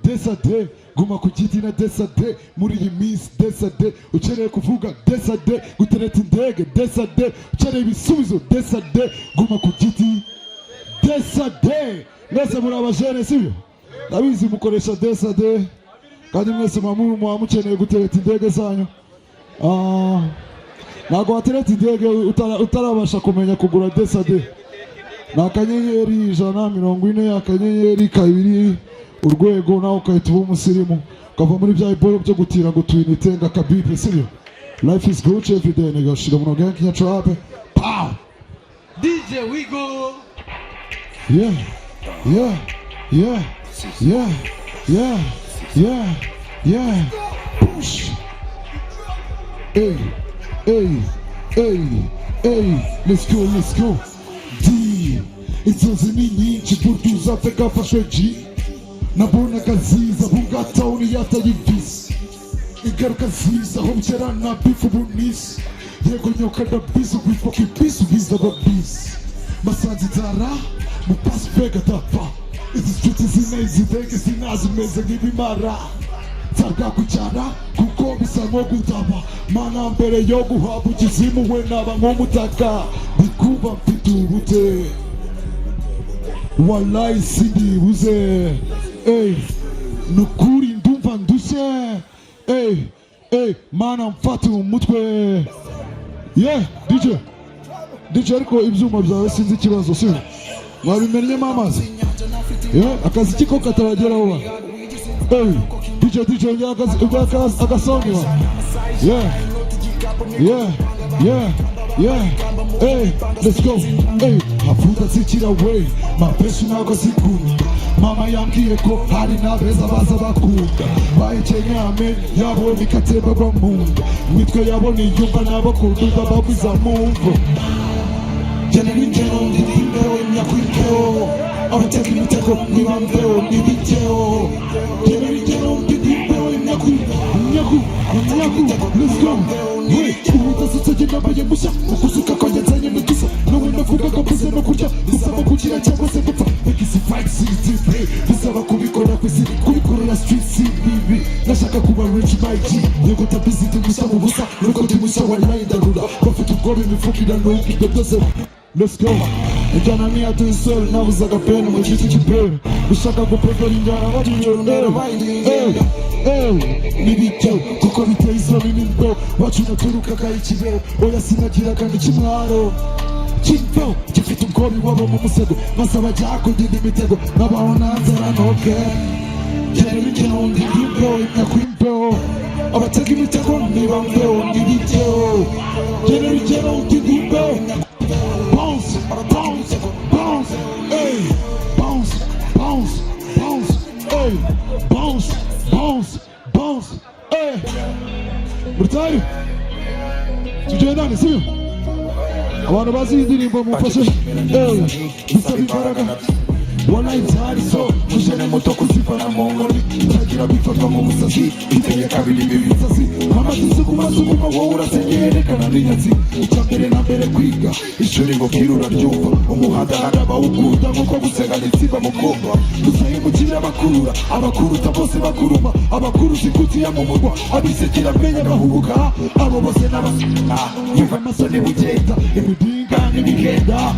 desade guma ku giti na desade muri iyi minsi desade ukeneye kuvuga desade gutereta indege desade ukeneye ibisubizo desade guma ku giti desade mwese muri abajene sibyo ndabizi mukoresha desade kandi mwese muba mukeneye gutereta indege zanyu ntabwo watereta indege utarabasha kumenya kugura desade ni akanyenyeri 140 akanyenyeri 2 urwego nawe ukahita uba umusirimu ukava muri bya biboro byo gutira ngo tuyinitenga kabipe sibyo life is good every day nigga shira mu gang ya trap pow DJ Wigo yeah push hey let's go inzozi ni nyinshi burya uzapfe gafashwe G nabona kaziza bungata uniyata y'ivisi ingaruka ziza aho bukera na bifu bunisi yego nyoka da bisu kwitwa kibisu biza babisi masanzi nzara mupasi vega dapfa izi nshuti zinezi dege sinazimeze nk'ibimara nzarwa kucyara kuko bisa nko gutaba mana mbere yo guhabwa ikizimu we naba nk'umutaka ndikuba mfite ubute wallahi sindibuze nukuri ndumva ndushe mana mfata umutwe DJ ariko ibyuma byawe sinzi ikibazo sibyo mwabimennyemo amazi akazi kiko katarageraho DJ agasongi wa let's go hafuta zikira we mapeshi ntabwo zikunda mama yambwiye ko hari n'abeza baza bakunda bahekenyame yabo bikatemba bamunda imitwe yabo niyumva nabo kunduda babwiza mumvo jene n'ingero ndimbeho nyakwiteho abateka imitego nibambeho nibiteho jene n'ingero ndimbeho nyaku let's go ubudasutse genda mbaye mushya ukuzuka kwanjye nzanye n'udusa nawe ndavuga ko mbuze no kurya bisaba kugira cyangwa se gupfa ikisi fight CTV bisaba kubikora ku isi kubikorera street CBB ndashaka kuba rich my G yego tabizi tumusha mu busa nuko tumusha wallahi ndarura bafite ubwoba imifuka iranuka ibyo byose let's go injyana ni atu isol nabuzaga peni mu giti cy'ipera ushaka gupegera injyana batuyondera nibicyo kuko biteye isoni n'imbo wacu naturuka kayikibero oya sinagira kandi kimwaro kimvo gifite ubwoba iwabo mu musego basaba jako ndindi imitego nabaho nanzara noke jene n'ingero ndimbeho nyakwimbeho abatega imitego nibambeho nibicyo jene n'ingero ndimbeho bounce, hey, bounce, hey, bounce, hey. Murtari, tujyana sibyo? Abantu bazi indirimbo mufashe, hey, bisaba imbaraga. Wallahi nzari so, tujyane moto kuzivana mu nkoni, itagira bifatwa mu musazi, iteye kabiri ibisazi. Amatisu kumasukuma wowe urasenyerekana n'inyatsi, icyambere na mbere kwiga, ishuri ngo kirura ryumva, umuhanda harabawukunda nk'uko gusenga n'itsiba mukumva, dusahimukira abakuruta bose bakuruma, abakuruzi kutiya mu murwa, abisekera menya bahubuka, abo bose n'abasina, yumva amasoni bugenda, imidinga n'imigenda.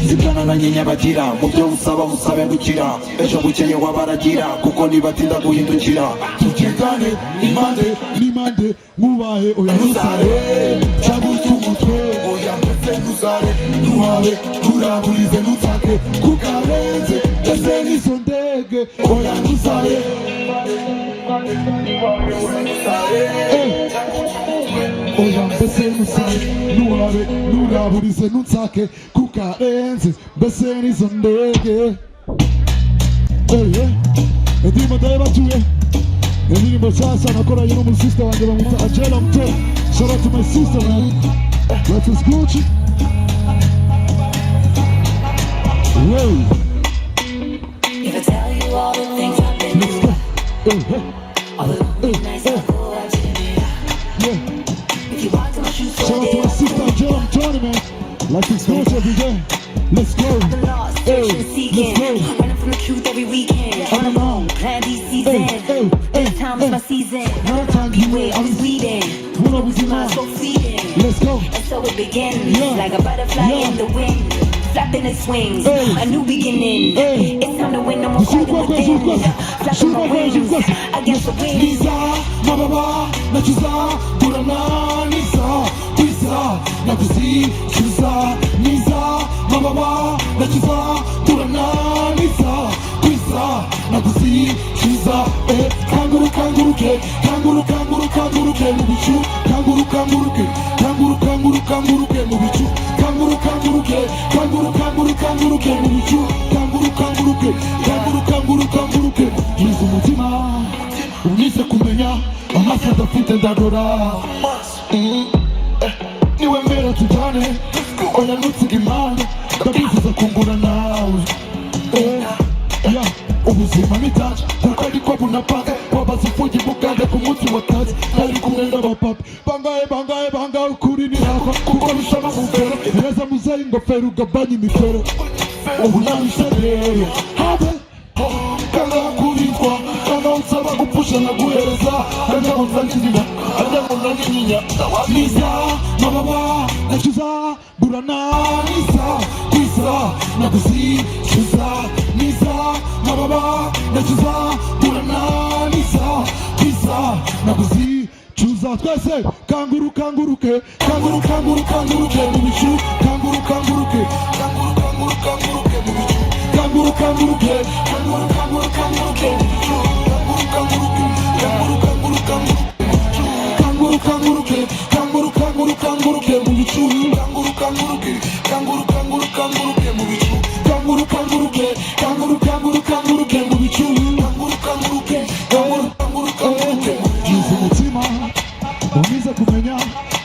Zibwana na nyinya bagira mu byo usaba musabe gukira ejo bukeye wabaragira kuko nibatinda guhindukira tugendane nimande mubahe oya nusare cyangwa umutwe oya mbese nusare nuhawe turaburize nutake kukarenze ese nizo ndege oya nusare oya mbese nusare nuhawe turaburize nutake kukarenze mbese nizo ndege indirimbo ndayibatuye indirimbo nshyashya nakoranye n'umusista wanjye bamwita Angela Mutera. Shout out to my sister man, life is Gucci. If I tell you all the things I've been doing, all the nights I go out to me. If you walk to my shoes, shout out to my sister Angela Mutera man, life is Gucci every day. Let's go. The lost, searching, seeking, running from the truth every weekend. On the moon, plan these seasons. This time is my season. Beware, I was bleeding. My soul feeding. Let's go. And so it begins. Like a butterfly in the wind. Flapping its wings. A new beginning. It's time to win. No more fighting within. Flapping my wings against the wind. Niza, mababa, nachuza, burana, niza, pisa, nakusi, chuza, niza, mababa, nachuza, burana, niza, pisa, nakusi, chuza, kanguru, kanguru ke, kanguru, kanguru, kanguru ke, mubichu, kanguru, kanguru ke, kanguru, kanguru, kanguru ke, mubichu, kanguru, kanguru ke, kanguru, kanguru, kanguru ke, mubichu, kanguru, kanguru ke, kanguru, kanguru, kanguru ke, Yesu mutima. Unise kumenya amasa dafite ndadora niwe mbera tujane oya nutsiga imana ndabifuza kungura nawe ubuzima nitaje kuko ariko bunapanga wabaza ufuge muganda ku munsi wa kazi nari kumwe n'abapapa bangaye ukuri ni hako kuko bishama mu mfero neza muzayi ingofero ugabanya imifero ubu nabishereye habe kanga kuritwa kanga unsaba gupusha naguhereza kanga unzanira kanga unanyinya niza mababa nachuza burana niza kwisa naguzi chuza niza mababa nachuza burana niza kwisa naguzi chuza twese kanguru kanguru ke kanguru kanguru kanguru ke mubichu kanguru kanguru ke kanguru kanguru kanguru ke mubichu kanguru kanguru ke kanguru kanguru kanguru ke kanguru kanguru ke kanguru kanguru kanguru kanguru ke kanguru kanguru kanguru ke mu bicu kanguru kanguru ke kanguru kanguru kanguru ke mu bicu kanguru kanguru ke kanguru kanguru kanguru ke mu bicu kanguru kanguru ke kanguru kanguru kanguru ke Yesu mutima unize kumenya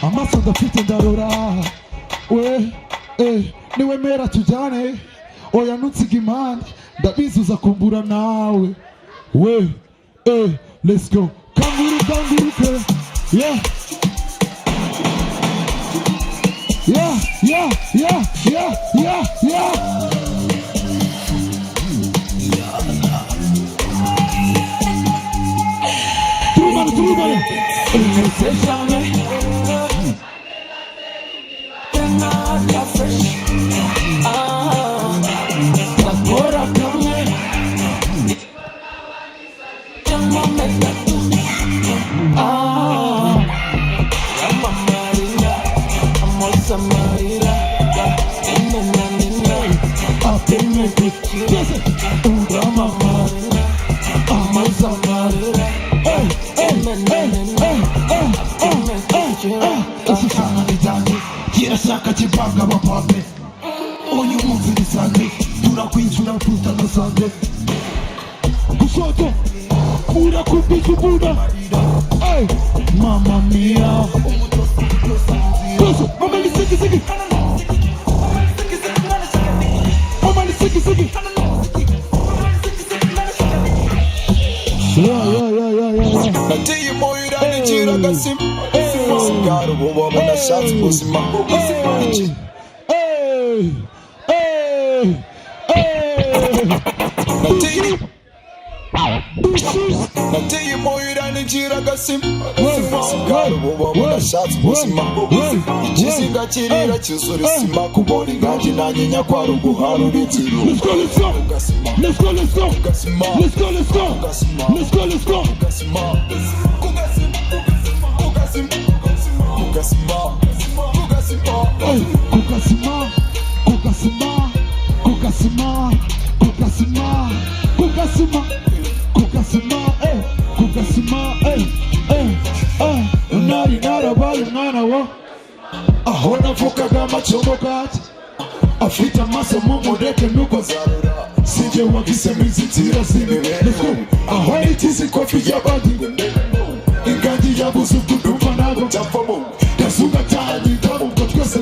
amaso ndafite ndarora we niwe mera tujane oya nutsiga imana ndabizi uzakumbura nawe we let's go kanguru kanguru ke yeah Turumane kirashaka kivanga abapampe uyu munsi ni sande turakwinjira tutana sande kushoto urakubisha ubuda mama mia mama ni siki mama ni siki nateye moyira n'injira gasima sigara ubu nashatse ubuzima nateye moyira n'injira gasima sigara ubu nashatse ubuzima ikizinga kirira kizura isima kubona inganji nanjye nyakwara uguharura inzira let's go unari narabaye umwana wo aho navukaga amacombo kati afite amaso mu mureke nuko zarura sinjye wagisemo inzitira z'imibereho aho nitize ikofi y'abandi ingangi yabuze utudumva ntabwo byavamo yazuga cyane ndabubwo twese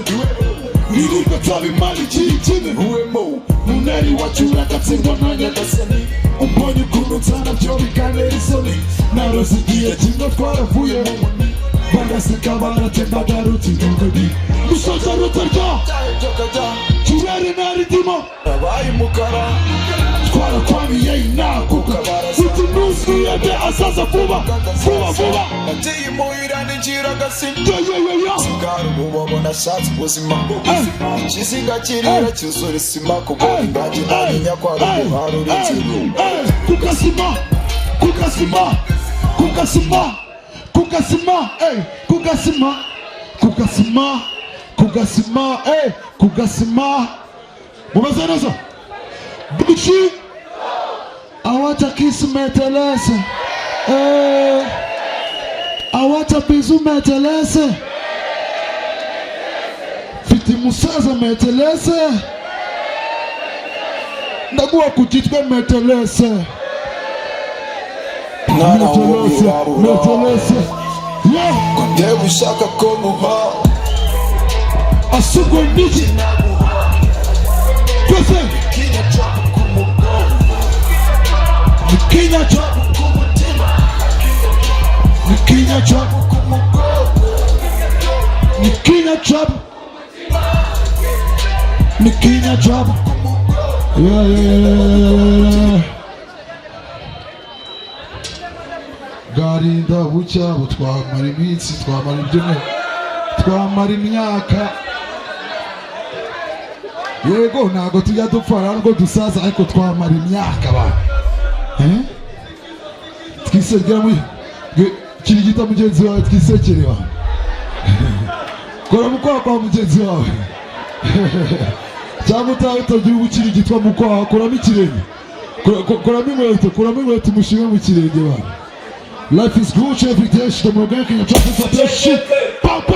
nirirwa twabimara igihe kimwe uwemo munari wacyura agatsindwa na nyagasani umbonye ukuntu nsana byo bikanera isoni naroze igihe kimwe twaravuye mu muni baraseka baratembaga rutidogodi musoza rutarya kirere nari ndimo nabaye umukara twarakwamiye twiyende azaza vuba vuba vuba nateye imuhira ninjira agasimba yo sigara ububobo nashatse ubuzima ikiziga kirira cyuzura isima kubona ingagi ntamenya ko ari ubuharura inzira kukasima kukasima kukasima kukasima kukasima kukasima kukasima kukasima mumeze neza bichi awata kisu metelese awata bizu metelese fiti musaza metelese ndaguwa kutitwe metelese metelese ndewe ushaka ko muha asugo niki kwese Nikinya chop Nikinya chop Nikinya chop Nikinya chop Yeah Garinda bucya butwamara iminsi twamara ibyumweru twamara imyaka yego ntago tujya dupfara ngo dusaza ariko twamara imyaka ba twisekera muri kirigita mugenzi wawe twisekerewa kora mukwaha kwa mugenzi wawe cyangwa utagira ubukirigitwa mukwaha kuramo ikirenge kuramo inkweto umushinga mu kirenge ba life is good every day shit I'm going to shit pop